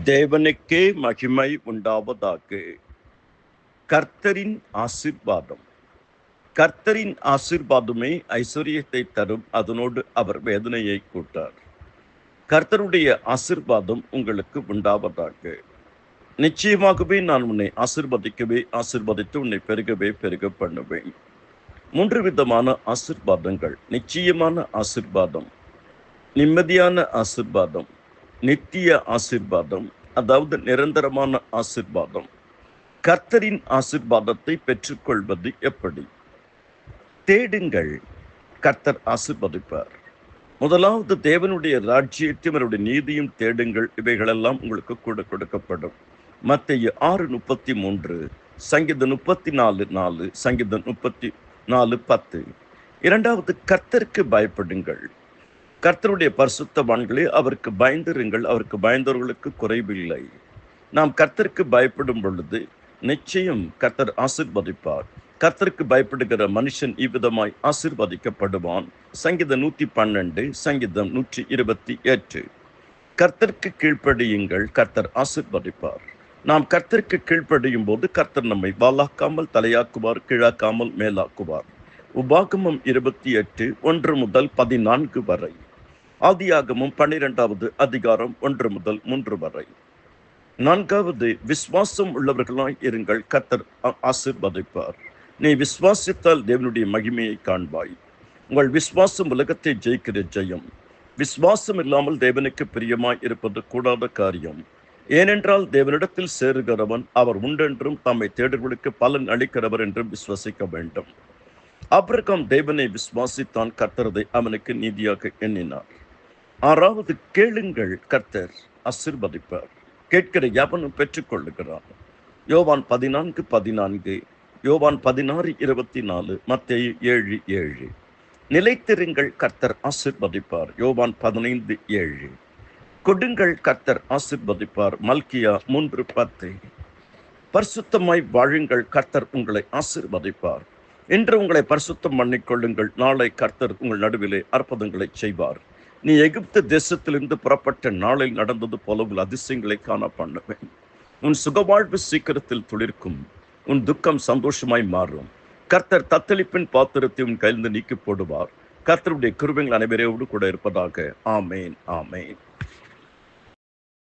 தேவனுக்கே மகிமை உண்டாவதாக. கர்த்தரின் ஆசீர்வாதம். கர்த்தரின் ஆசீர்வாதமே ஐஸ்வர்யத்தை தரும், அதனோடு அவர் வேதனையை கூட்டார். கர்த்தருடைய ஆசீர்வாதம் உங்களுக்கு உண்டாவதாக. நிச்சயமாகவே நான் உன்னை ஆசீர்வதித்து உன்னை பெருக பண்ணுவேன். 3 விதமான ஆசீர்வாதங்கள்: நிச்சயமான ஆசீர்வாதம், நிம்மதியான ஆசீர்வாதம், நித்திய ஆசீர்வாதம், அதாவது நிரந்தரமான ஆசீர்வாதம். கர்த்தரின் ஆசீர்வாதத்தை பெற்றுக்கொள்வது எப்படி? தேடுங்கள், கர்த்தர் ஆசீர்வதிப்பார். முதலாவது தேவனுடைய ராஜ்யத்தையும் அவருடைய நீதியும் தேடுங்கள், இவைகளெல்லாம் உங்களுக்கு கூட கொடுக்கப்படும். மத்தேயு 6:33, சங்கீதம் 34:4, சங்கீதம் 34:10. இரண்டாவது, கர்த்தருக்கு பயப்படுங்கள். கர்த்தருடைய பரிசுத்தவான்களே, அவருக்கு பயந்திருங்கள், அவருக்கு பயந்தவர்களுக்கு குறைவில்லை. நாம் கர்த்தருக்கு பயப்படும் பொழுது நிச்சயம் கர்த்தர் ஆசீர்வதிப்பார். கர்த்தருக்கு பயப்படுகிற மனுஷன் இவ்விதமாய் ஆசீர்வதிக்கப்படுவான். சங்கீதம் 112, சங்கீதம் 128. கர்த்தருக்கு கீழ்ப்படியுங்கள், கர்த்தர் ஆசீர்வதிப்பார். நாம் கர்த்தருக்கு கீழ்ப்படியும் போது கர்த்தர் நம்மை வாலாக்காமல் தலையாக்குவார், கீழாக்காமல் மேலாக்குவார். உபாகமம் 28:1-14 வரை. ஆதியாகமம் 12வது அதிகாரம் 1-3 வரை. 4வது, விசுவாசம் உள்ளவர்களாய் இருங்கள், கர்த்தர் ஆசீர்வதிப்பார். நீ விசுவாசித்தால் தேவனுடைய மகிமையை காண்பாய். உங்கள் விசுவாசம் உலகத்தை ஜெயிக்கிற ஜெயம். விசுவாசம் இல்லாமல் தேவனுக்கு பிரியமாய் இருப்பது கூடாத காரியம். ஏனென்றால் தேவனிடத்தில் சேருகிறவன் அவர் உண்டென்றும் தம்மை தேடுகளுக்கு பலன் அளிக்கிறவர் என்றும் விசுவாசிக்க வேண்டும். ஆபிரகாம் தேவனை விசுவாசித்தான், கர்த்தரதை அவனுக்கு நீதியாக எண்ணினார். 6வது, கேளுங்கள், கர்த்தர் ஆசீர்வதிப்பார். கேட்கிற எவனும் பெற்றுக்கொள்ளுகிறான். யோவான் 14:14, யோவான் 16:24, மத்தேயு 7:7. நிலைத்திருங்கள், கர்த்தர் ஆசீர்வதிப்பார். யோவான் 15:7. கொடுங்கள், கர்த்தர் ஆசீர்வதிப்பார். மல்கியா 3:10. பரிசுத்தமாய் வாழுங்கள், கர்த்தர் உங்களை ஆசீர்வதிப்பார். இன்று உங்களை பரிசுத்தம் பண்ணிக்கொள்ளுங்கள், நாளை கர்த்தர் உங்கள் நடுவிலே அற்புதங்களை செய்வார். நீ எகிப்து தேசத்திலிருந்து புறப்பட்ட நாளில் நடந்தது போல உங்கள் அதிசயங்களை காண பண்ணுவேன். உன் சுகவாழ்வு சீக்கிரத்தில் துளிர்க்கும், உன் துக்கம் சந்தோஷமாய் மாறும். கர்த்தர் தத்தளிப்பின் பாத்திரத்தை உன் கையிலிருந்து நீக்கி போடுவார். கர்த்தருடைய கிருபைகள் அனைவரோடு கூட இருப்பதாக. ஆமேன், ஆமேன்.